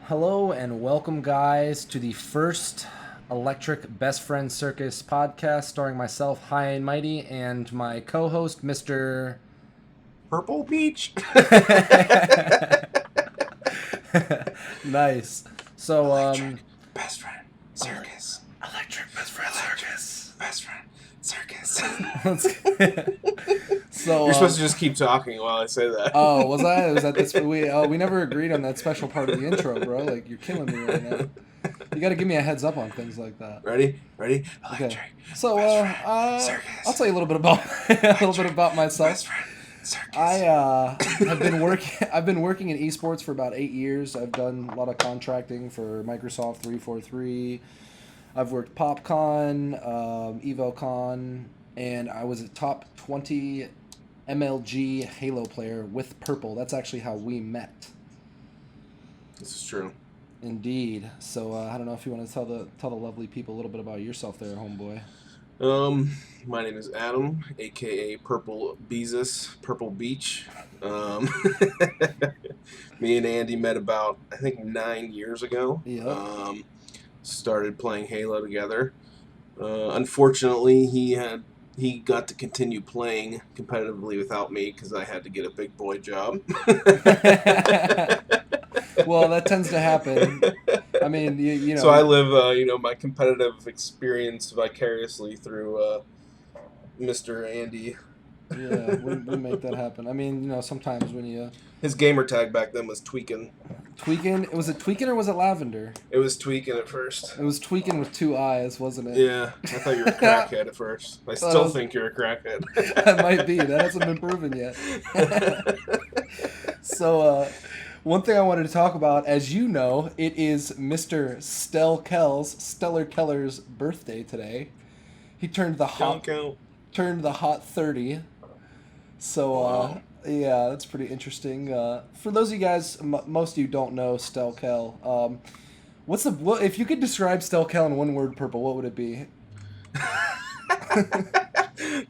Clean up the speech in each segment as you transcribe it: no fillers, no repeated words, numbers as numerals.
Hello and welcome, guys, to the first Electric Best Friend Circus podcast starring myself, HIGHnMIGHTy, and my co host, Mr. PurpleBeach. Nice. So, Electric best friend circus. Electric Best Friend Circus. Best friend circus. So, You're supposed to just keep talking while I say that. Oh, was I? Was that this? We never agreed on that special part of the intro, bro. Like, you're killing me right now. You got to give me a heads up on things like that. Ready? Okay. Electric. So, circus. I'll tell you a little bit about myself. Best friend circus. Have been working. I've been working in esports for about 8 years. I've done a lot of contracting for Microsoft 343. I've worked PopCon, EvoCon, and I was a top 20 MLG Halo player with Purple. That's actually how we met. This is true. Indeed. So I don't know if you want to tell the lovely people a little bit about yourself there, homeboy. My name is Adam, aka PurpleBeach. Me and Andy met about, I think, 9 years ago. Yep. Started playing Halo together. Unfortunately, he got to continue playing competitively without me because I had to get a big boy job. Well, that tends to happen. I mean, you know. So I live, my competitive experience vicariously through Mr. Andy. Yeah, we make that happen. I mean, sometimes when you His gamer tag back then was Tweakin'. Tweakin', was it Tweakin' or was it Lavender? It was Tweakin' at first. It was Tweakin' with 2 eyes, wasn't it? Yeah, I thought you were a crackhead at first. I still think you're a crackhead. That might be. That hasn't been proven yet. So, one thing I wanted to talk about, as you know, it is Mr. Stellar Keller's birthday today. He turned the hot 30. So, Wow. yeah, that's pretty interesting. For those of you guys, most of you don't know Stel Kell. If you could describe Stel Kell in one word, Purple, what would it be?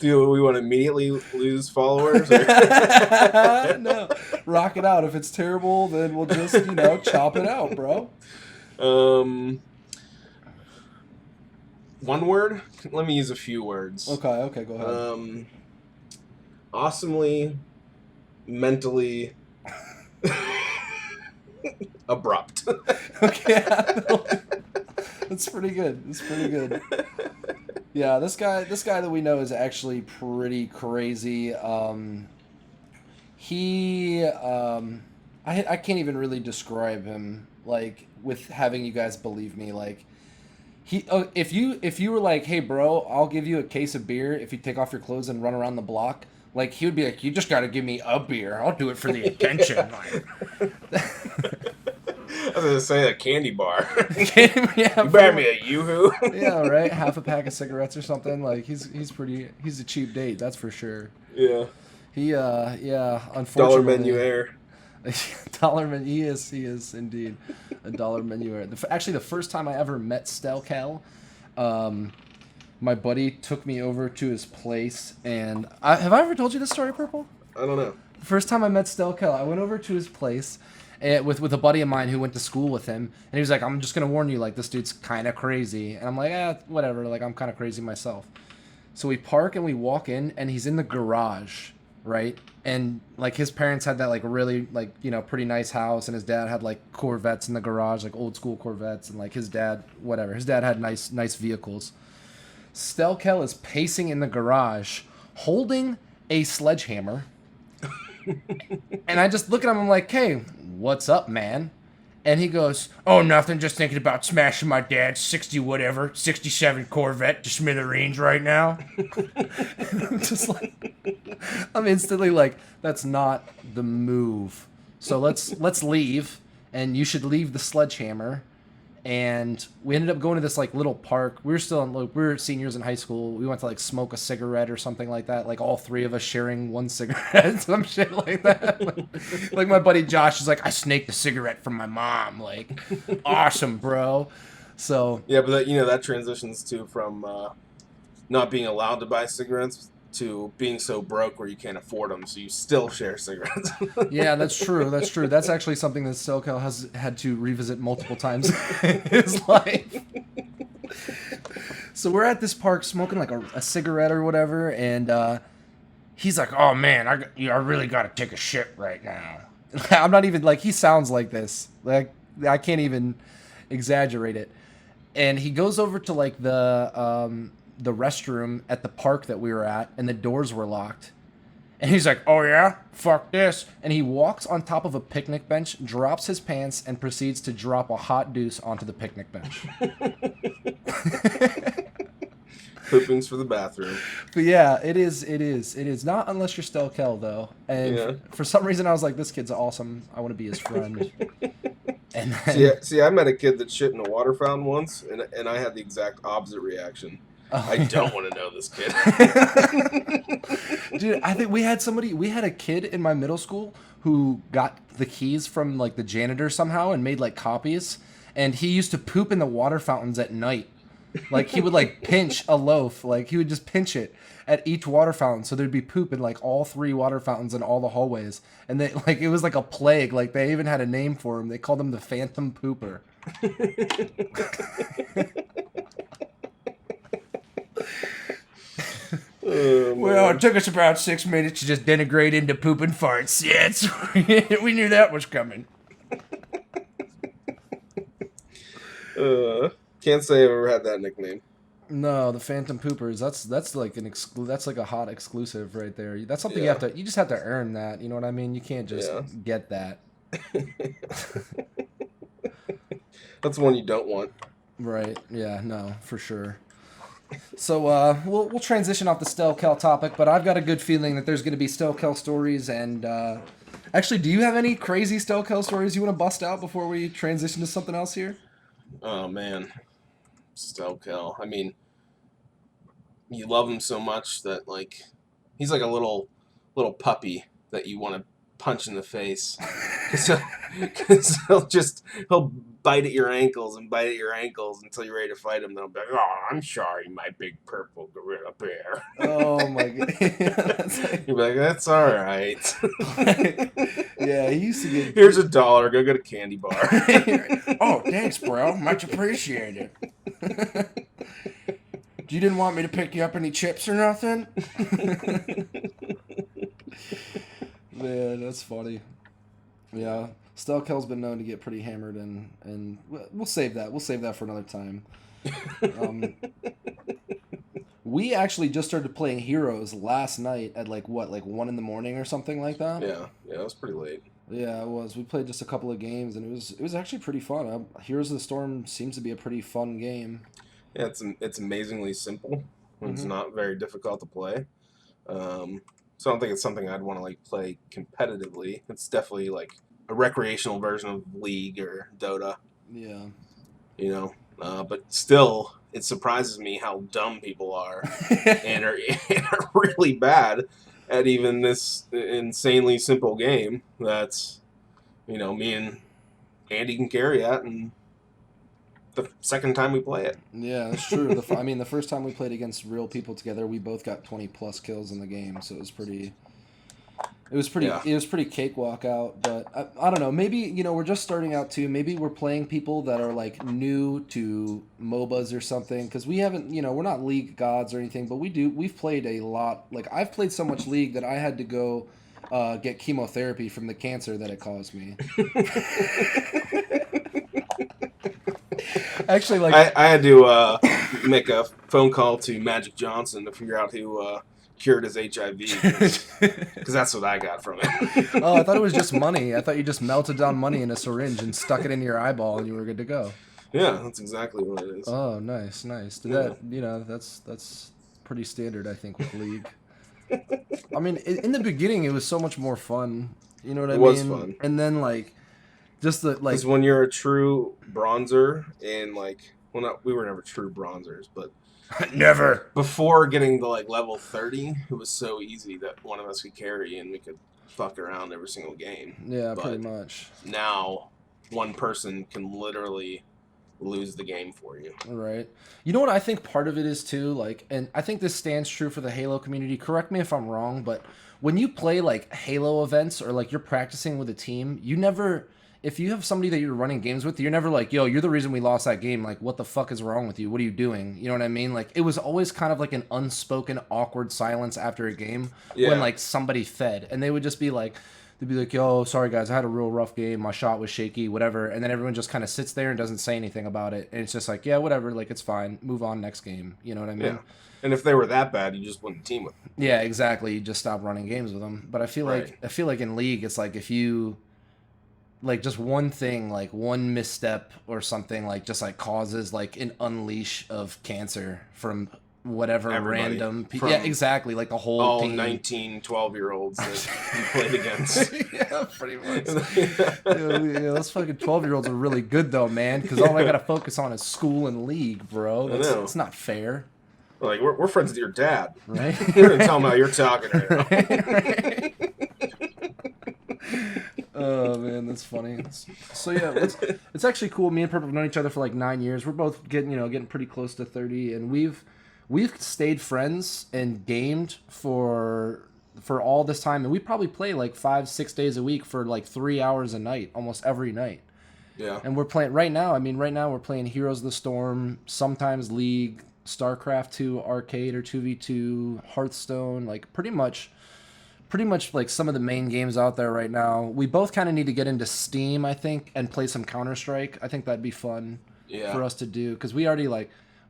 Do we want to immediately lose followers? No, rock it out. If it's terrible, then we'll just chop it out, bro. One word? Let me use a few words. Okay, go ahead. Awesomely, mentally abrupt. Okay, that's pretty good. Yeah, this guy that we know is actually pretty crazy. I can't even really describe him, like, with having you guys believe me. Like, if you were like, hey bro, I'll give you a case of beer if you take off your clothes and run around the block, like, he would be like, you just got to give me a beer. I'll do it for the attention. I was gonna say a candy bar. Yeah, you buy me a Yoo-hoo. Yeah, right. Half a pack of cigarettes or something. Like, he's a cheap date, that's for sure. Yeah. Yeah. Unfortunately, Dollar menu air. Dollar menu. He is indeed a dollar menu air. Actually, the first time I ever met Stel Cal, my buddy took me over to his place, and have I ever told you this story, Purple? I don't know. The first time I met Stel Cal, I went over to his place with a buddy of mine who went to school with him, and he was like, I'm just gonna warn you, like, this dude's kind of crazy. And I'm like, whatever, like, I'm kind of crazy myself. So we park and we walk in, and he's in the garage, right? And, like, his parents had that, like, really, like, pretty nice house, and his dad had, like, Corvettes in the garage, like old school Corvettes, and, like, his dad had nice vehicles. Stel Kell is pacing in the garage holding a sledgehammer. And I just look at him, I'm like, hey, what's up, man? And he goes, oh, nothing, just thinking about smashing my dad's 67 Corvette to smithereens right now. I'm just like, I'm instantly like, that's not the move. So let's leave, and you should leave the sledgehammer. And we ended up going to this, like, little park. We were seniors in high school. We went to, like, smoke a cigarette or something like that. Like, all three of us sharing one cigarette, some shit like that. Like, my buddy Josh is like, I snaked a cigarette from my mom. Like, awesome, bro. So Yeah, but that transitions to from not being allowed to buy cigarettes to being so broke where you can't afford them, so you still share cigarettes. Yeah, that's true. That's true. That's actually something that SoCal has had to revisit multiple times in his life. So we're at this park smoking like a cigarette or whatever, and he's like, "Oh man, I really gotta take a shit right now." I'm not even like, he sounds like this. Like, I can't even exaggerate it. And he goes over to like the restroom at the park that we were at, and the doors were locked. And he's like, "Oh yeah, fuck this!" And he walks on top of a picnic bench, drops his pants, and proceeds to drop a hot deuce onto the picnic bench. Poopings for the bathroom. But yeah, it is not unless you're Stelkel though. And Yeah. for some reason, I was like, "This kid's awesome. I want to be his friend." And then, See, I met a kid that shit in a water fountain once, and I had the exact opposite reaction. I don't want to know this kid. Dude, I think we had a kid in my middle school who got the keys from like the janitor somehow and made like copies, and he used to poop in the water fountains at night. Like he would like pinch a loaf, like he would just pinch it at each water fountain, so there'd be poop in like all 3 water fountains in all the hallways, and they like it was like a plague. Like they even had a name for him. They called him the Phantom Pooper. Well, it took us about 6 minutes to just denigrate into poop and farts. Yes, we knew that was coming. Can't say I've ever had that nickname. No, the Phantom Poopers. That's like that's like a hot exclusive right there. That's something you just have to earn that. You know what I mean? You can't just get that. That's one you don't want. Right. Yeah. No, for sure. So we'll transition off the Stelkel topic, but I've got a good feeling that there's going to be Stelkel stories. And actually, do you have any crazy Stelkel stories you want to bust out before we transition to something else here? Oh man, Stelkel. I mean, you love him so much that like he's like a little puppy that you want to punch in the face. Because he'll bite at your ankles and bite at your ankles until you're ready to fight him. Then he'll be like, "Oh, I'm sorry, my big purple gorilla bear." Oh my god! You'll be like, "That's all right." Yeah, he used to get. Here's $1. Go get a candy bar. Oh, thanks, bro. Much appreciated. You didn't want me to pick you up any chips or nothing? Man, that's funny. Yeah, Stelkel's been known to get pretty hammered, and we'll save that. We'll save that for another time. We actually just started playing Heroes last night at like 1 in the morning or something like that. Yeah, it was pretty late. Yeah, it was. We played just a couple of games, and it was actually pretty fun. Heroes of the Storm seems to be a pretty fun game. Yeah, it's amazingly simple. It's not very difficult to play. So I don't think it's something I'd want to like play competitively. It's definitely like a recreational version of League or Dota. Yeah. You know, but still, it surprises me how dumb people are and are really bad at even this insanely simple game. That's, you know, me and Andy can carry at, and the second time we play it. Yeah, that's true. I mean, the first time we played against real people together, we both got 20 plus kills in the game, so it was pretty cakewalk out. But I don't know, maybe, you know, we're just starting out too. Maybe we're playing people that are like new to MOBAs or something, because we haven't, you know, we're not League gods or anything, but we've played a lot. Like, I've played so much League that I had to go get chemotherapy from the cancer that it caused me. Actually, like I had to make a phone call to Magic Johnson to figure out who cured his HIV, because that's what I got from it. Oh, I thought it was just money. I thought you just melted down money in a syringe and stuck it into your eyeball and you were good to go. Yeah, that's exactly what it is. Oh, nice. That, you know, that's pretty standard, I think, with League. I mean, in the beginning, it was so much more fun. You know what I mean? It was fun. And then, like, just the, like... Because when you're a true bronzer, and, like... Well, we were never true bronzers, but... Never! Before getting to, like, level 30, it was so easy that one of us could carry, and we could fuck around every single game. Yeah, but pretty much. now, one person can literally lose the game for you. Right. You know what I think part of it is too, like, and I think this stands true for the Halo community. Correct me if I'm wrong, but when you play like Halo events or like you're practicing with a team, you never, if you have somebody that you're running games with, you're never like, yo, you're the reason we lost that game. Like, what the fuck is wrong with you? What are you doing? You know what I mean? Like, it was always kind of like an unspoken, awkward silence after a game when like somebody fed, and they would just be like, they'd be like, yo, sorry guys, I had a real rough game. My shot was shaky, whatever. And then everyone just kind of sits there and doesn't say anything about it. And it's just like, yeah, whatever. Like, it's fine. Move on next game. You know what I mean? Yeah. And if they were that bad, you just wouldn't team with them. Yeah, exactly. You just stop running games with them. But I feel like in League, it's like if you like just one thing, like one misstep or something, like just like causes like an unleash of cancer from whatever random people. Yeah, exactly. Like the whole all team. 19, 12-year-olds that you played against. Yeah, pretty much. Yeah, those fucking 12-year-olds are really good though, man, because all I gotta focus on is school and League, bro. It's not fair. Like, we're friends with your dad. Right? You're going to tell him how you're talking right now. Right. Oh, man, that's funny. So, yeah, it's actually cool. Me and Purple have known each other for like 9 years. We're both getting pretty close to 30, and we've stayed friends and gamed for all this time, and we probably play like 5-6 days a week for like 3 hours a night, almost every night. Yeah. And we're playing right now. I mean, right now we're playing Heroes of the Storm, sometimes League, StarCraft 2 Arcade or 2v2, Hearthstone, like pretty much like some of the main games out there right now. We both kind of need to get into Steam, I think, and play some Counter-Strike. I think that'd be fun for us to do, because we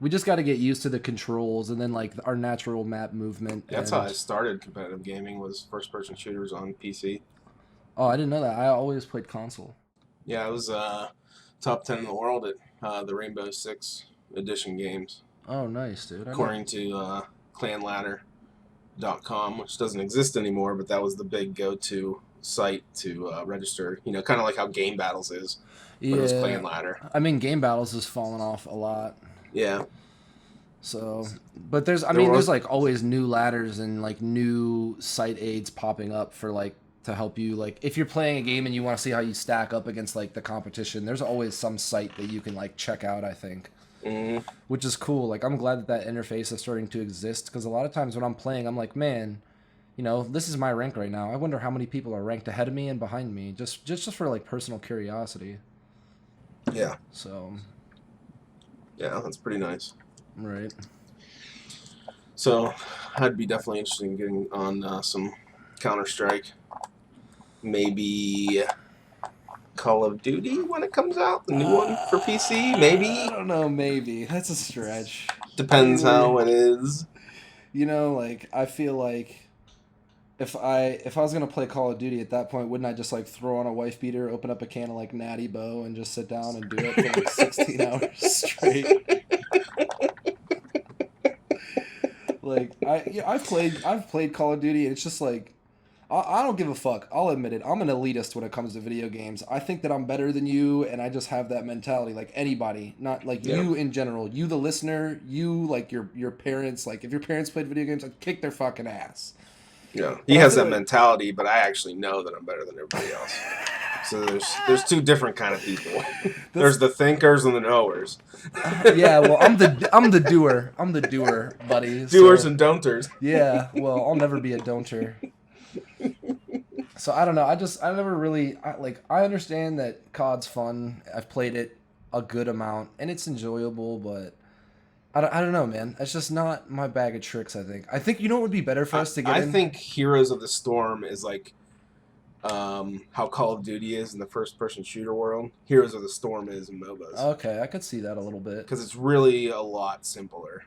just got to get used to the controls and then like our natural map movement. That's how I started competitive gaming, was first-person shooters on PC. Oh, I didn't know that. I always played console. Yeah, I was top 10 in the world at the Rainbow Six Edition games. Oh, nice, dude. According to clanladder.com, which doesn't exist anymore, but that was the big go-to site to register. You know, kind of like how Game Battles is. But it was Clan Ladder. I mean, Game Battles has fallen off a lot. Yeah. So, but there's like always new ladders and like new site aids popping up for like to help you, like if you're playing a game and you want to see how you stack up against like the competition, there's always some site that you can like check out, I think. Mm-hmm. Which is cool. Like, I'm glad that interface is starting to exist, because a lot of times when I'm playing, I'm like, man, you know, this is my rank right now. I wonder how many people are ranked ahead of me and behind me, just for like personal curiosity. Yeah. So. Yeah, that's pretty nice. Right. So, I'd be definitely interested in getting on some Counter-Strike. Maybe Call of Duty when it comes out, the new one for PC, maybe. I don't know, maybe that's a stretch. Depends how it is. You know, like I feel like if I was gonna play Call of Duty at that point, wouldn't I just like throw on a wife beater, open up a can of like Natty Boh, and just sit down and do it for like 16 hours straight? Like I've played Call of Duty, and it's just like. I don't give a fuck. I'll admit it. I'm an elitist when it comes to video games. I think that I'm better than you, and I just have that mentality. Like anybody, not like you in general. You, the listener, you, like your parents. Like if your parents played video games, I'd kick their fucking ass. Yeah, he has that mentality, but I actually know that I'm better than everybody else. So there's two different kind of people. There's the thinkers and the knowers. Yeah, well, I'm the doer. I'm the doer, buddy. Doers and don'ters. Yeah, well, I'll never be a don'ter. So I don't know. I never really I understand that COD's fun. I've played it a good amount and it's enjoyable, but I don't know, man. It's just not my bag of tricks. I think you know what would be better for us to get. I think Heroes of the Storm is like how Call of Duty is in the first-person shooter world. Heroes of the Storm is in MOBAs. Okay, I could see that a little bit because it's really a lot simpler.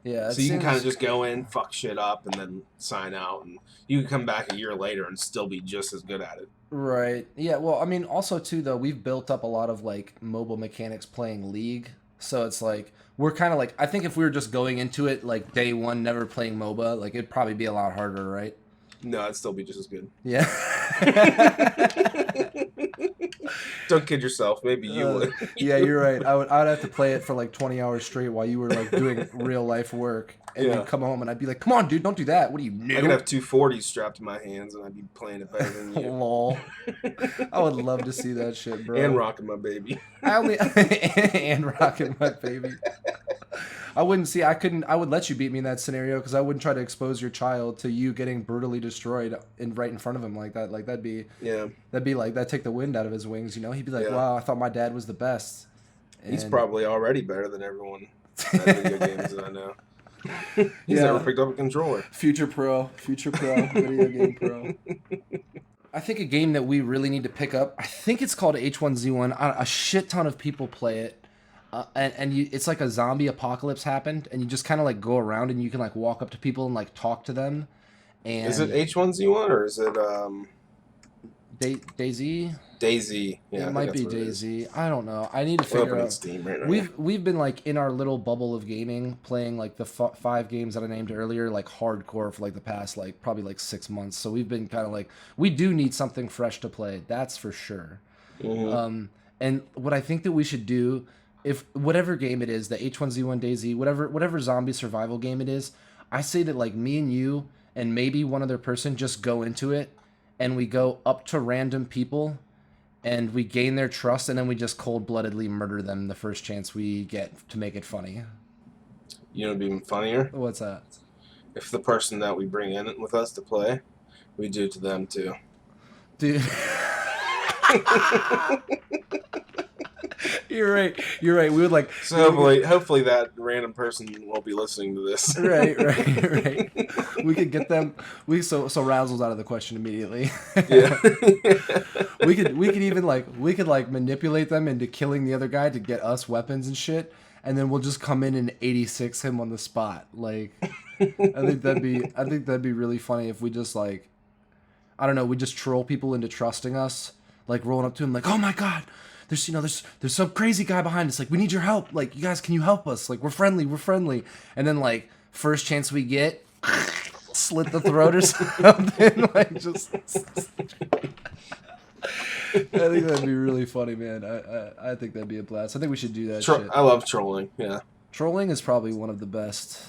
Yeah, so you can kind of just go in, fuck shit up, and then sign out, and you can come back a year later and still be just as good at it. Right. Yeah, well, I mean, also, too, though, we've built up a lot of, like, mobile mechanics playing League, so it's like, we're kind of like, I think if we were just going into it, like, day one, never playing MOBA, like, it'd probably be a lot harder, right? No, it'd still be just as good. Yeah. Don't kid yourself. Maybe you would. Yeah, you're right. I would have to play it for like 20 hours straight while you were like doing real life work, and Yeah. you'd come home and I'd be like, "Come on, dude, don't do that. What are you new?" I could have 240s strapped to my hands, and I'd be playing it better than you. Lol. I would love to see that shit, bro. And rocking my baby. And rocking my baby. I wouldn't see. I would let you beat me in that scenario because I wouldn't try to expose your child to you getting brutally destroyed right in front of him like that. Like that'd be like that'd take the wind out of his wings. You know, he'd be like, "Wow, I thought my dad was the best." And he's probably already better than everyone at video games that I know. He's never picked up a controller. Future pro, video game pro. I think a game that we really need to pick up. I think it's called H1Z1. A shit ton of people play it. It's like a zombie apocalypse happened, and you just kind of like go around and you can like walk up to people and like talk to them. And is it H1Z1 or is it DayZ? DayZ. Yeah, it might be DayZ. I don't know. I need to figure out. Steam right now. We've been like in our little bubble of gaming, playing like the 5 games that I named earlier, like hardcore for like the past like probably like 6 months. So we've been kind of like, we do need something fresh to play. That's for sure. Mm-hmm. And what I think that we should do, if whatever game it is, the H1Z1 DayZ, whatever zombie survival game it is, I say that like me and you and maybe one other person just go into it, and we go up to random people, and we gain their trust, and then we just cold-bloodedly murder them the first chance we get to make it funny. You know what'd be even funnier? What's that? If the person that we bring in with us to play, we do it to them too. Dude. You're right. We would like. So hopefully that random person won't be listening to this. Right. We could get them. So Razzle's out of the question immediately. Yeah. we could even like manipulate them into killing the other guy to get us weapons and shit, and then we'll just come in and 86 him on the spot. Like, I think that'd be really funny if we just like, I don't know, we just troll people into trusting us, like rolling up to him like, "Oh my god, there's some crazy guy behind us. Like, we need your help. Like, you guys, can you help us? Like, we're friendly." And then like first chance we get, slit the throat or something. Like, just. I think that'd be really funny, man. I think that'd be a blast. I think we should do that shit. I love trolling. Yeah. Trolling is probably one of the best.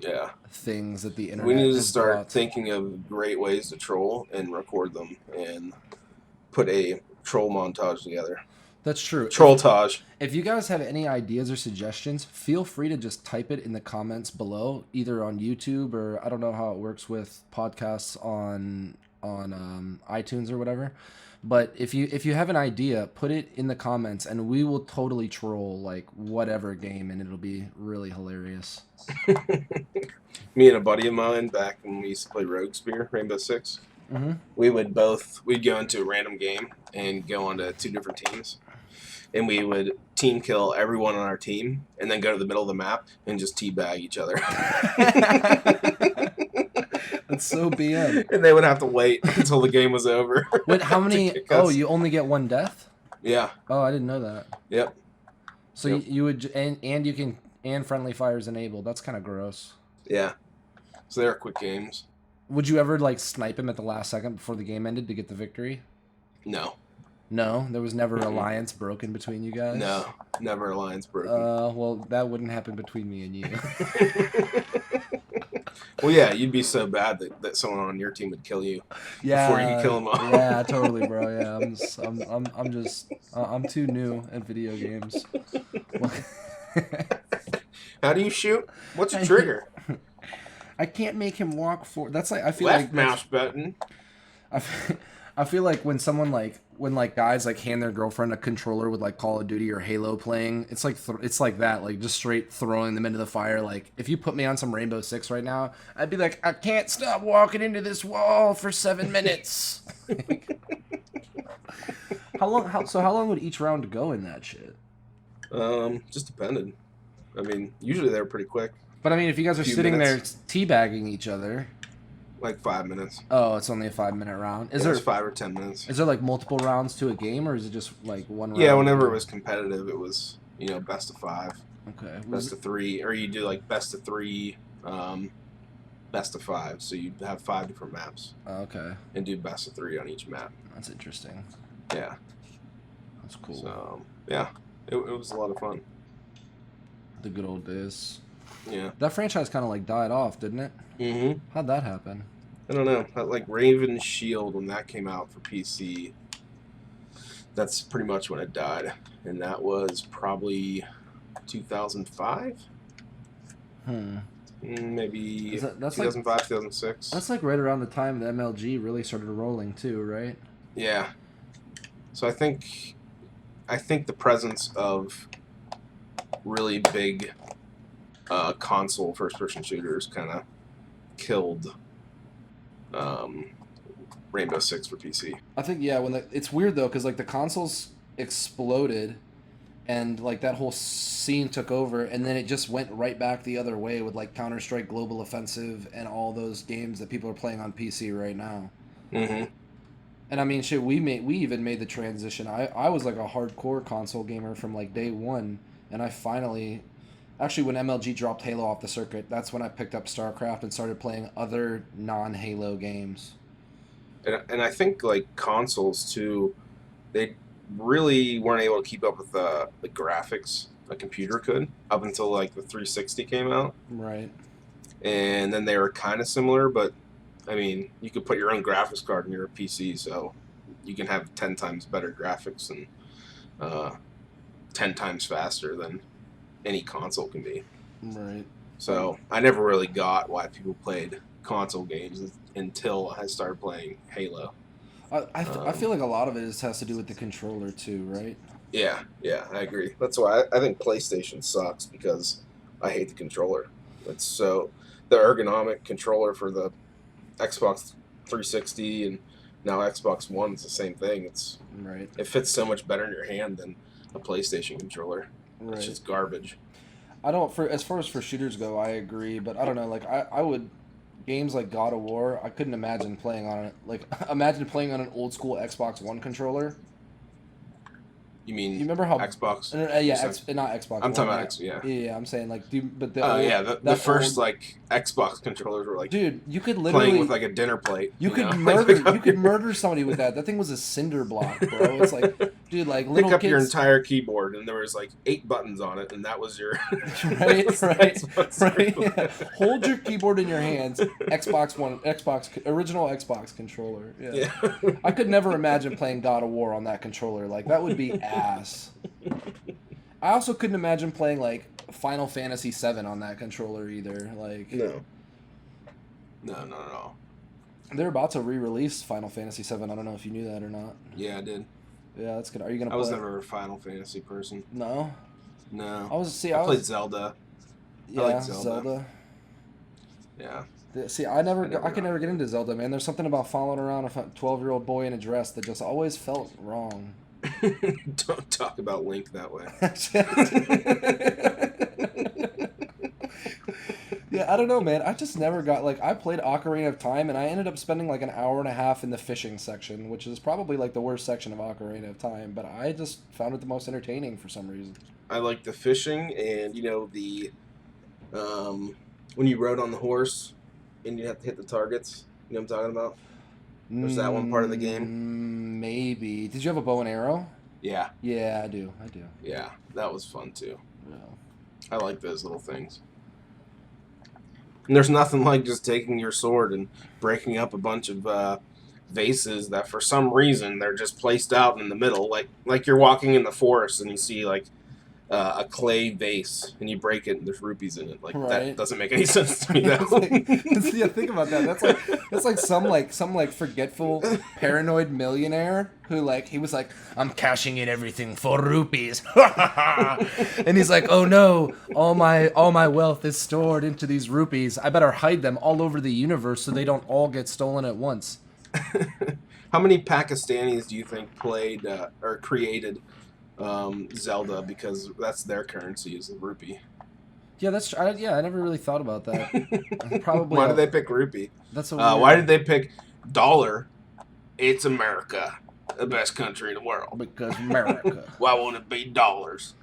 Yeah. Things that the internet. We need to start thinking of great ways to troll and record them and put a troll montage together. That's true. Trolltage. If you guys have any ideas or suggestions, feel free to just type it in the comments below, either on YouTube or I don't know how it works with podcasts on iTunes or whatever. But if you have an idea, put it in the comments, and we will totally troll like whatever game, and it'll be really hilarious. Me and a buddy of mine, back when we used to play Rogue Spear, Rainbow Six, we'd go into a random game and go onto 2 different teams, and we would team kill everyone on our team, and then go to the middle of the map and just teabag each other. That's so BM. And they would have to wait until the game was over. Wait, how many? Oh, you only get 1 death? Yeah. Oh, I didn't know that. Yep. So you would, and you can, and friendly fire is enabled. That's kind of gross. Yeah. So they're quick games. Would you ever like snipe him at the last second before the game ended to get the victory? No. No, there was never alliance broken between you guys. No, never alliance broken. Well, that wouldn't happen between me and you. Well, yeah, you'd be so bad that someone on your team would kill you before you could kill them all. Yeah, totally, bro. Yeah, I'm too new at video games. How do you shoot? What's your trigger? I can't make him walk forward. That's like, I feel left like mouse button. I feel like when someone when guys like hand their girlfriend a controller with like Call of Duty or Halo playing, it's like that, like just straight throwing them into the fire. Like if you put me on some Rainbow Six right now, I'd be like, I can't stop walking into this wall for 7 minutes. How long would each round go in that shit? Just depended. I mean, usually they're pretty quick. But I mean, if you guys are sitting there teabagging each other. Like 5 minutes. Oh, it's only a 5-minute round. Is there 5 or 10 minutes? Is there like multiple rounds to a game, or is it just like one round? Yeah, whenever it was competitive, it was best of 5. Okay. Best of 3, or you do like best of 3, best of 5. So you have 5 different maps. Okay. And do best of 3 on each map. That's interesting. Yeah. That's cool. So yeah, it was a lot of fun. The good old days. Yeah. That franchise kind of like died off, didn't it? Mm-hmm. How'd that happen? I don't know. Like Raven Shield, when that came out for PC, that's pretty much when it died, and that was probably 2005. Maybe that's 2005, 2006. That's like right around the time the MLG really started rolling too, right? Yeah. So I think the presence of really big console first-person shooters kind of killed Rainbow Six for PC. I think it's weird though because like the consoles exploded, and like that whole scene took over, and then it just went right back the other way with like Counter-Strike Global Offensive and all those games that people are playing on PC right now. Mm-hmm. And I mean, shit, we even made the transition. I was like a hardcore console gamer from like day one, and I finally, actually, when MLG dropped Halo off the circuit, that's when I picked up StarCraft and started playing other non-Halo games. And I think like consoles too, they really weren't able to keep up with the graphics a computer could up until like the 360 came out. Right. And then they were kind of similar, but I mean, you could put your own graphics card in your PC, so you can have 10 times better graphics and 10 times faster than any console can be. Right. So I never really got why people played console games until I started playing Halo. I feel like a lot of it has to do with the controller too, right? Yeah, I agree. That's why I think PlayStation sucks, because I hate the controller. It's so the ergonomic controller for the Xbox 360 and now Xbox One is the same thing. It fits so much better in your hand than a PlayStation controller. Right. It's just garbage. I don't as far as for shooters go, I agree, but I don't know, like I would games like God of War, I couldn't imagine playing on it. Like imagine playing on an old school Xbox One controller. You mean you remember how Xbox? Not Xbox. I'm talking about Yeah, I'm saying like, dude, but the first like Xbox controllers were like, dude, you could literally playing with like a dinner plate. You could murder somebody with that. That thing was a cinder block, bro. It's like, dude, like little pick up kids... your entire keyboard, and there was like 8 buttons on it, and that was your right. Yeah. Hold your keyboard in your hands. Original Xbox controller. Yeah. I could never imagine playing God of War on that controller. Like that would be ass. I also couldn't imagine playing like Final Fantasy VII on that controller either. Like no. They're about to re-release Final Fantasy VII. I don't know if you knew that or not. Yeah, I did. Yeah, that's good. Are you gonna? I was never a Final Fantasy person. No. No. I played Zelda. Yeah, I liked Zelda. Yeah. See, I could never get into Zelda, man. There's something about following around a 12-year-old boy in a dress that just always felt wrong. Don't talk about Link that way. Yeah, I don't know, man. I just never got, like, I played Ocarina of Time, and I ended up spending, like, an hour and a half in the fishing section, which is probably, like, the worst section of Ocarina of Time, but I just found it the most entertaining for some reason. I like the fishing, and, when you rode on the horse, and you have to hit the targets, you know what I'm talking about? There's that one part of the game? Maybe. Did you have a bow and arrow? Yeah. Yeah, I do. Yeah, that was fun, too. Yeah. I like those little things. And there's nothing like just taking your sword and breaking up a bunch of vases that for some reason they're just placed out in the middle. Like you're walking in the forest and you see like a clay vase and you break it and there's rupees in it. Like that doesn't make any sense to me. Yeah, think about that. That's like some forgetful paranoid millionaire who he was like, I'm cashing in everything for rupees. And he's like, oh no, all my wealth is stored into these rupees. I better hide them all over the universe so they don't all get stolen at once. How many Pakistanis do you think played or created Zelda, because that's their currency is the rupee? Yeah, I never really thought about that. Probably. Why did they pick rupee? That's why did they pick dollar? It's America, the best country in the world. Because America. Why won't it be dollars?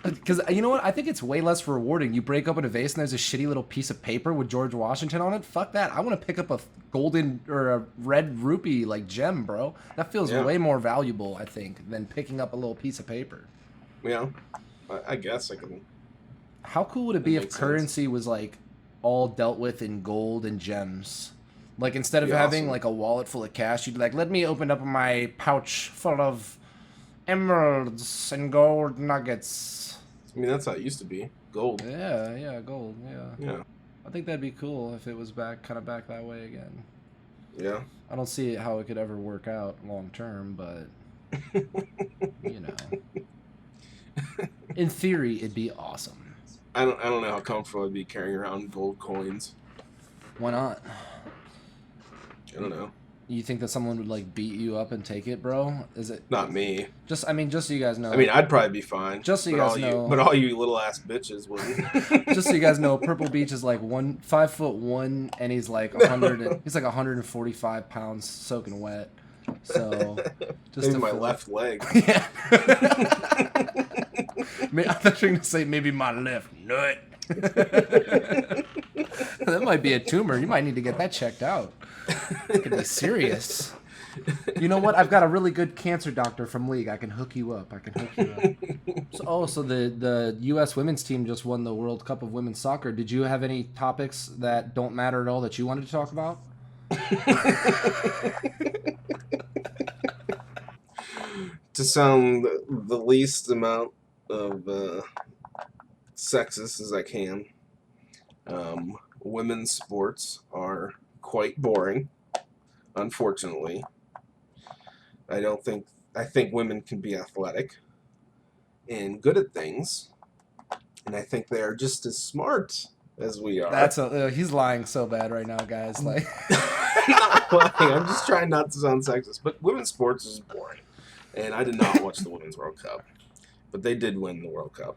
Because you know what? I think it's way less rewarding. You break open a vase and there's a shitty little piece of paper with George Washington on it. Fuck that. I want to pick up a golden or a red rupee like gem, bro. That feels way more valuable, I think, than picking up a little piece of paper. Yeah, I guess I can. How cool would it be if currency was like all dealt with in gold and gems? Like instead of having like a wallet full of cash, you'd be like, let me open up my pouch full of emeralds and gold nuggets. I mean, that's how it used to be. Gold. Yeah, gold. Yeah. I think that'd be cool if it was back that way again. Yeah. I don't see how it could ever work out long term, but you know, in theory, it'd be awesome. I don't know how comfortable I'd be carrying around gold coins. Why not? I don't know. You think that someone would like beat you up and take it, bro? Is it not me? Just so you guys know. I mean, I'd probably be fine. Just so you guys know. But all you little ass bitches wouldn't. Just so you guys know, PurpleBeach is like 5'1", and he's like 100. He's like 145 pounds soaking wet. So just maybe my left leg. Yeah. I thought you were gonna say maybe my left nut. That might be a tumor. You might need to get that checked out. It could be serious. You know what? I've got a really good cancer doctor from League. I can hook you up. So the U.S. women's team just won the World Cup of Women's Soccer. Did you have any topics that don't matter at all that you wanted to talk about? To sound the least amount of sexist as I can, women's sports are quite boring, unfortunately. I think women can be athletic and good at things, and I think they are just as smart as we are. He's lying so bad right now, guys. Like, not lying. I'm just trying not to sound sexist, but women's sports is boring, and I did not watch the Women's World Cup, but they did win the World Cup.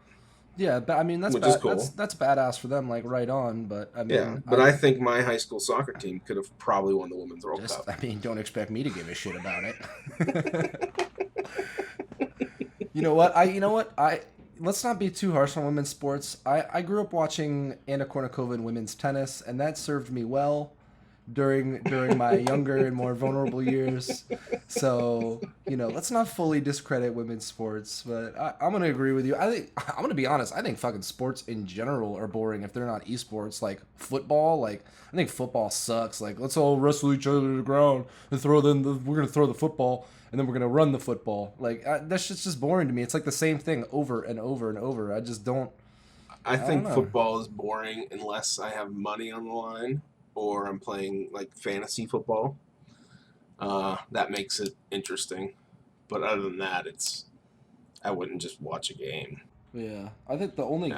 Yeah, but I mean that's cool. That's badass for them, like right on. But I mean, I think my high school soccer team could have probably won the Women's World Cup. I mean, don't expect me to give a shit about it. You know what? Let's not be too harsh on women's sports. I grew up watching Anna Kournikova in women's tennis, and that served me well during my younger and more vulnerable years. So, let's not fully discredit women's sports, but I'm going to agree with you. I'm going to be honest. I think fucking sports in general are boring if they're not esports. Like football, I think football sucks. Like, let's all wrestle each other to the ground and we're going to throw the football and then we're going to run the football. Like, that's just boring to me. It's like the same thing over and over and over. I just don't. I think football is boring unless I have money on the line, or I'm playing like fantasy football. That makes it interesting, but other than that, I wouldn't just watch a game. Yeah, I think the only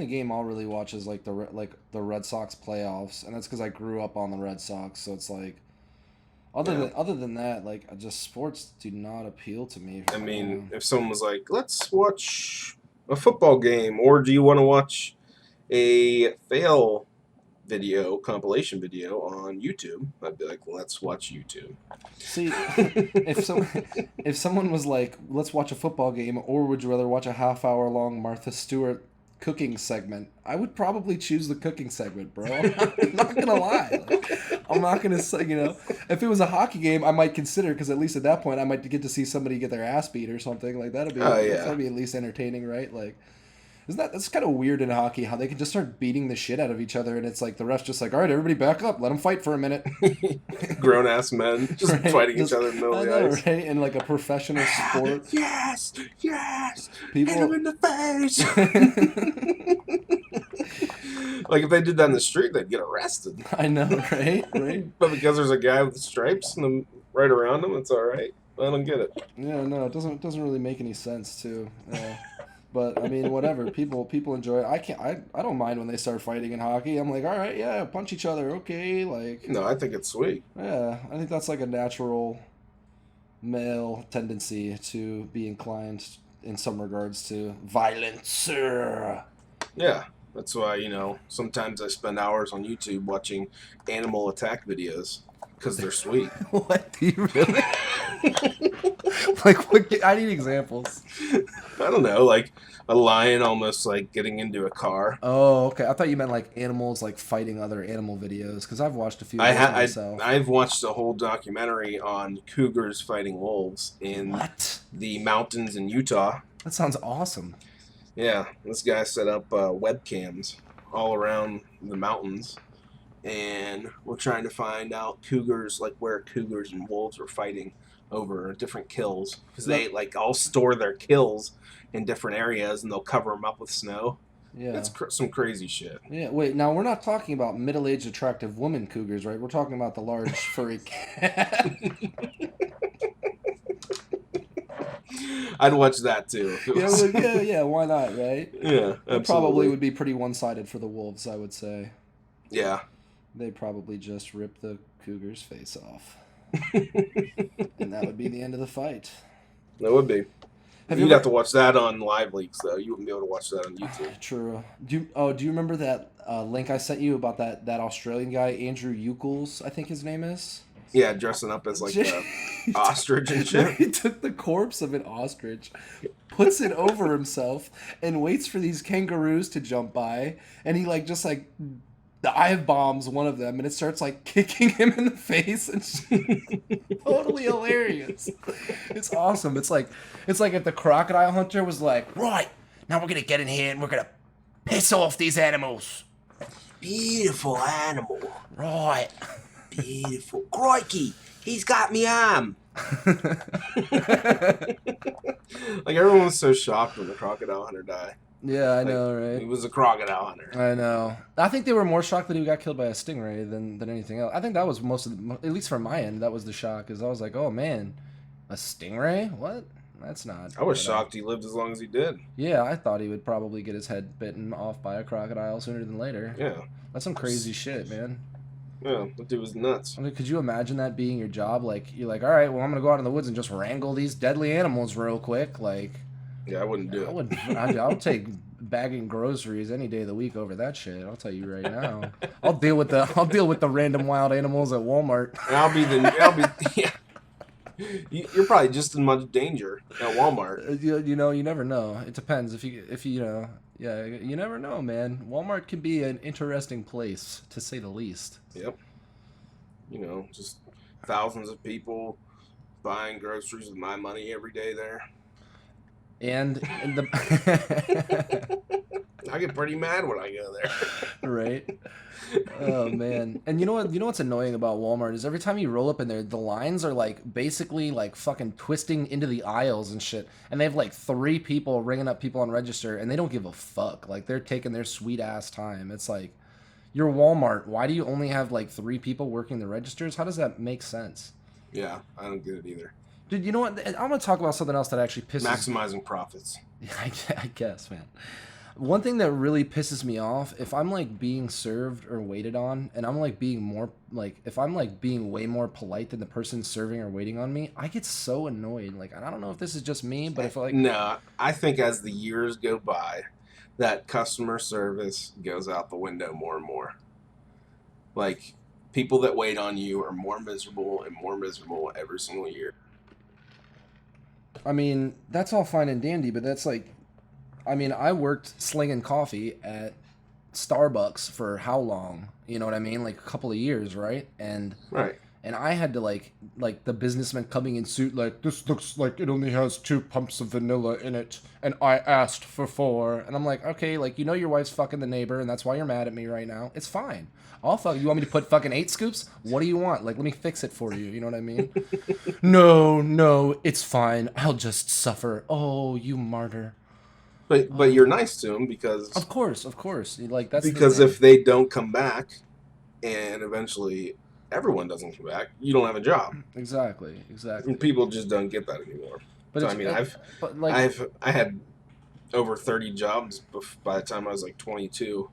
game I'll really watch is like the Red Sox playoffs, and that's because I grew up on the Red Sox. So it's like, other than that, like just sports do not appeal to me. I mean, if someone was like, "Let's watch a football game," or "Do you want to watch a fail compilation video on YouTube?" I'd be like, well, let's watch YouTube. See, if someone was like, let's watch a football game, or would you rather watch a half-hour long Martha Stewart cooking segment, I would probably choose the cooking segment, bro. I'm not gonna lie. I'm not gonna say, if it was a hockey game, I might consider, because at least at that point I might get to see somebody get their ass beat or something. Like that'd be at least entertaining, right? Like, that's kind of weird in hockey, how they can just start beating the shit out of each other, and it's like the ref's just like, all right, everybody back up, let them fight for a minute. Grown ass men just fighting each other in the middle of the ice. Right? In like a professional sport. Yes, People... hit him in the face. Like if they did that in the street, they'd get arrested. I know, right? But because there's a guy with stripes and right around him, it's all right. I don't get it. Yeah, no, it doesn't really make any sense too. But I mean, whatever. People enjoy it. I don't mind when they start fighting in hockey. I'm like, all right, yeah, punch each other, okay. Like, no, I think it's sweet. Yeah, I think that's like a natural male tendency to be inclined in some regards to violence. Yeah, that's why sometimes I spend hours on YouTube watching animal attack videos because they're sweet. What, do you really? Like, what? I need examples. I don't know, like a lion almost like getting into a car. Oh, okay. I thought you meant like animals like fighting other animal videos because I've watched a few of those myself. I've watched a whole documentary on cougars fighting wolves in What? the mountains in Utah. That sounds awesome. Yeah, this guy set up webcams all around the mountains, and we're trying to find out cougars, like where cougars and wolves are fighting over different kills, because they like all store their kills in different areas, and they'll cover them up with snow. Yeah. That's some crazy shit. Yeah, wait, now we're not talking about middle-aged attractive woman cougars, right? We're talking about the large furry cat. I'd watch that too. Yeah, why not, right? Yeah, absolutely. It probably would be pretty one-sided for the wolves, I would say. Yeah. They'd probably just rip the cougar's face off. And that would be the end of the fight. That would be. You'd have to watch that on live leaks, though. You wouldn't be able to watch that on YouTube. True. Do you remember that link I sent you about that Australian guy, Andrew Eucles, I think his name is? Yeah, dressing up as like an ostrich and shit. He took the corpse of an ostrich, puts it over himself, and waits for these kangaroos to jump by, and he dive bombs one of them, and it starts like kicking him in the face, and totally hilarious. It's awesome. It's like if the crocodile hunter was like, right, now we're gonna get in here and we're gonna piss off these animals. Beautiful animal. Right. Beautiful. Crikey, he's got me arm. Like everyone was so shocked when the crocodile hunter died. Yeah, I know, right? He was a crocodile hunter. I know. I think they were more shocked that he got killed by a stingray than anything else. I think that was at least from my end, that was the shock, because I was like, oh man, a stingray? What? That's not. I was shocked he lived as long as he did. Yeah, I thought he would probably get his head bitten off by a crocodile sooner than later. Yeah. That's some crazy shit, man. Yeah, that dude was nuts. I mean, could you imagine that being your job? Like, you're like, all right, well, I'm going to go out in the woods and just wrangle these deadly animals real quick. Like, yeah, I wouldn't do it. I'll take bagging groceries any day of the week over that shit. I'll tell you right now. I'll deal with the random wild animals at Walmart. And yeah. You're probably just in much danger at Walmart. You never know. It depends if you yeah, you never know, man. Walmart can be an interesting place, to say the least. Yep. Just thousands of people buying groceries with my money every day there. And I get pretty mad when I go there. Right. Oh man. And you know what's annoying about Walmart is every time you roll up in there, the lines are like basically like fucking twisting into the aisles and shit. And they have like 3 people ringing up people on register, and they don't give a fuck. Like, they're taking their sweet ass time. It's like, you're Walmart. Why do you only have like 3 people working the registers? How does that make sense? Yeah, I don't get it either. Dude, you know what? I'm gonna talk about something else that actually pisses Maximizing profits. I guess, man. One thing that really pisses me off, if I'm like being served or waited on, and I'm like being more like, if I'm like being way more polite than the person serving or waiting on me, I get so annoyed. Like, I don't know if this is just me, but if like, no, I think as the years go by, that customer service goes out the window more and more. Like, people that wait on you are more miserable and more miserable every single year. I mean, that's all fine and dandy, but that's like, I mean, I worked slinging coffee at Starbucks for how long? You know what I mean? Like a couple of years, right? And I had to like the businessman coming in suit, like, this looks like it only has 2 pumps of vanilla in it, and I asked for 4. And I'm like, okay, like, your wife's fucking the neighbor, and that's why you're mad at me right now. It's fine. I'll fuck. You want me to put fucking 8 scoops? What do you want? Like, let me fix it for you. You know what I mean? No, it's fine. I'll just suffer. Oh, you martyr. But you're nice to them because... Of course. Like, that's because if they don't come back, and eventually everyone doesn't come back, you don't have a job. Exactly. And people just don't get that anymore. But so, I mean, I had over 30 jobs by the time I was like 22.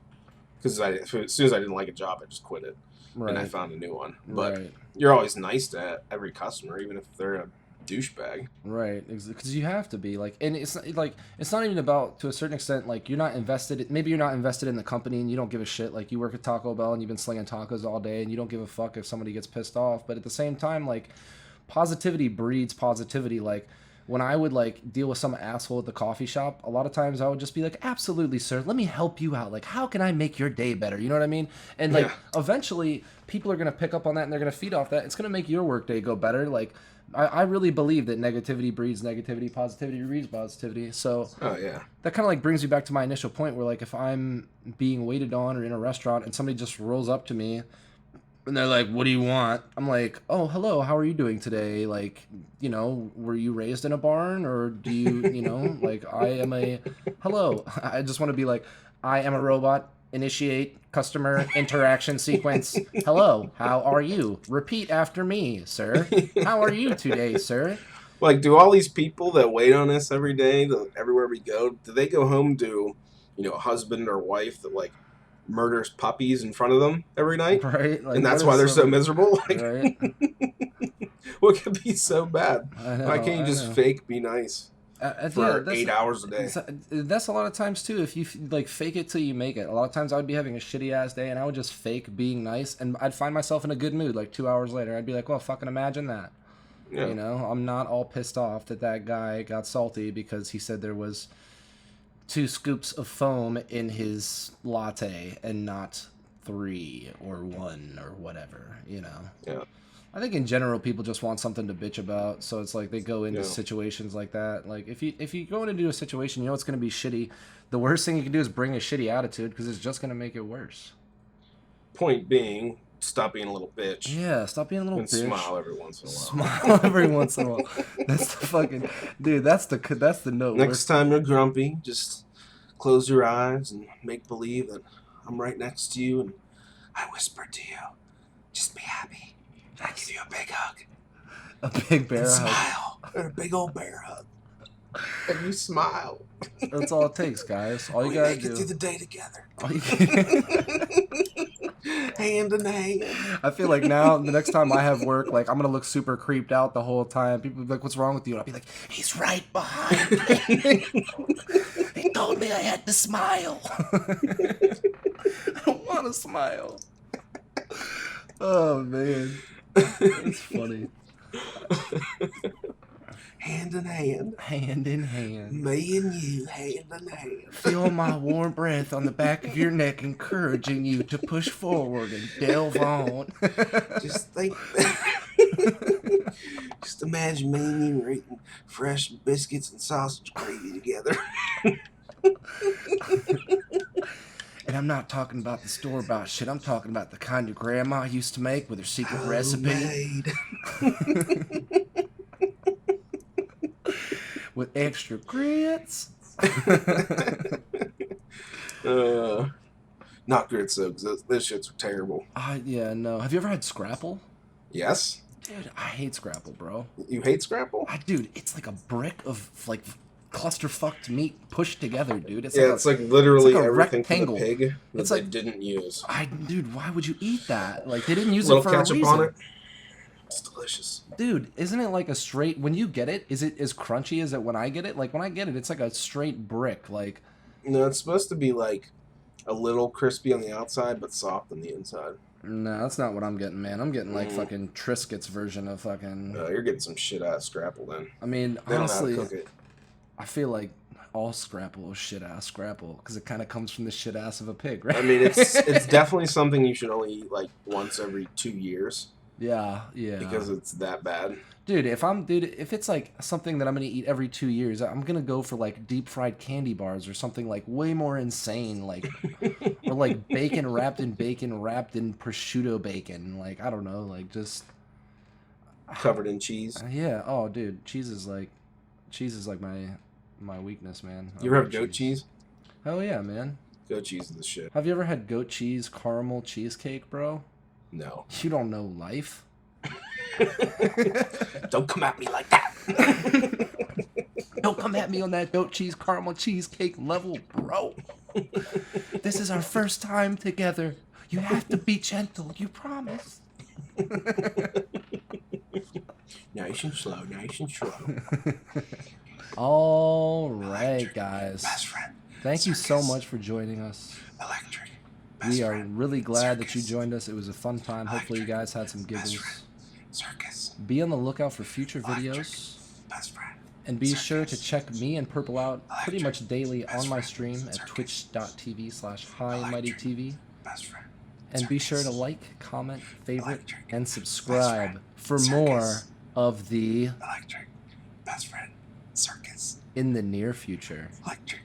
Because as soon as I didn't like a job, I just quit it. Right. And I found a new one. But you're always nice to every customer, even if they're a douchebag. Right, because you have to be, like, and it's not even about, to a certain extent, like, you're not invested, maybe you're not invested in the company and you don't give a shit. Like, you work at Taco Bell and you've been slinging tacos all day and you don't give a fuck if somebody gets pissed off. But at the same time, like, positivity breeds positivity. Like, when I would like deal with some asshole at the coffee shop, a lot of times I would just be like, absolutely, sir, let me help you out. Like, how can I make your day better? You know what I mean? And like, Yeah. eventually people are going to pick up on that and they're going to feed off that. It's going to make your workday go better. Like, I really believe that negativity breeds negativity, positivity breeds positivity. So Oh yeah. that kind of like brings me back to my initial point where like if I'm being waited on or in a restaurant and somebody just rolls up to me and they're like, what do you want? I'm like, oh, hello, how are you doing today? Like, you know, were you raised in a barn or do you, you know, like hello. I just want to be like, I am a robot. Initiate customer interaction sequence. Hello, how are you? Repeat after me, sir. How are you today, sir? Like, do all these people that wait on us every day, everywhere we go, do they go home to, a husband or wife that like murders puppies in front of them every night, Right? Like, and what that's why is they're so so miserable? Like, right? what could be so bad? I Why know, can't you I just know. fake be nice Yeah, for 8 hours a day? that's a lot of times too. If you like fake it till you make it. A lot of times I would be having a shitty ass day and I would just fake being nice, and I'd find myself in a good mood. Like 2 hours later, I'd be like, "Well, fucking imagine that." Yeah. You know, I'm not all pissed off that guy got salty because he said there was 2 scoops of foam in his latte and not 3 or 1 or whatever. You know. Yeah. I think in general people just want something to bitch about, so it's like they go into Yeah. situations like that. Like if you go into a situation, you know it's going to be shitty. The worst thing you can do is bring a shitty attitude because it's just going to make it worse. Point being, stop being a little bitch Yeah, stop being a little and bitch. smile every once in a while. Smile every once in a while. That's the fucking dude. That's the note. Next time you're grumpy, just close your eyes and make believe that I'm right next to you and I whisper to you, just be happy. I give you a big hug. A big bear And hug. smile. And a big old bear hug. And you smile. That's all it takes, guys. All you We gotta make do. it through the day together. All you Hand in hand. I feel like now, the next time I have work, like I'm gonna look super creeped out the whole time. People will be like, "What's wrong with you?" And I'll be like, "He's right behind me. He told me I had to smile. I don't want to smile." Oh man, that's funny. Hand in hand. Hand in hand. Me and you, hand in hand. Feel my warm breath on the back of your neck, encouraging you to push forward and delve on. Just think. Just imagine me and you eating fresh biscuits and sausage gravy together. And I'm not talking about the store-bought shit. I'm talking about the kind your grandma used to make with her secret recipe. With extra grits. Not grits though, because those shits are terrible. Yeah, no. Have you ever had Scrapple? Yes? Dude, I hate Scrapple, bro. You hate Scrapple? Dude, it's like a brick of, like, cluster-fucked meat pushed together, dude. It's like literally it's like a everything rectangle. for the pig that It's they like- didn't use. Dude, why would you eat that? Like, they didn't use Little it for a ketchup reason. on it. It's delicious. Dude, isn't it like a straight... When you get it, is it as crunchy as it when I get it? Like, when I get it, it's like a straight brick. Like... No, it's supposed to be like a little crispy on the outside, but soft on the inside. No, that's not what I'm getting, man. I'm getting, like, fucking Triscuit's version of fucking... You're getting some shit-ass Scrapple then. I mean, They honestly, don't know how to cook it. I feel like all Scrapple is shit-ass Scrapple, because it kind of comes from the shit-ass of a pig, right? I mean, it's definitely something you should only eat like once every 2 years. Yeah. Because it's that bad. Dude, if it's like something that I'm gonna eat every 2 years, I'm gonna go for like deep fried candy bars or something like way more insane, like or like bacon wrapped in prosciutto bacon. Like, I don't know, like just Covered in cheese. yeah. Oh, dude, cheese is like my weakness, man. You ever have goat cheese? Hell yeah, man. Goat cheese is the shit. Have you ever had goat cheese caramel cheesecake, bro? No. You don't know life. Don't come at me like that. Don't come at me on that goat cheese caramel cheesecake level, bro. This is our first time together. You have to be gentle, you promise. Nice and slow, nice and slow. All right, Electric, guys. best friend. Thank you so Circus. much for joining us. Electric. Best We are friend. really glad that you Circus. joined us. It was a fun time. Hopefully you guys had some Best giggles. friend. Circus. Be on the lookout for future Electric. videos. Best friend. And be sure to check me and Purple out pretty much daily on my stream at twitch.tv/HIGHnMIGHtyTV. And be sure to like, comment, favorite, and subscribe for more of the Electric Best Friend Circus in the near future. Electric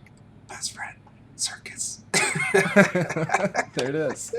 Best Friend Circus. There it is.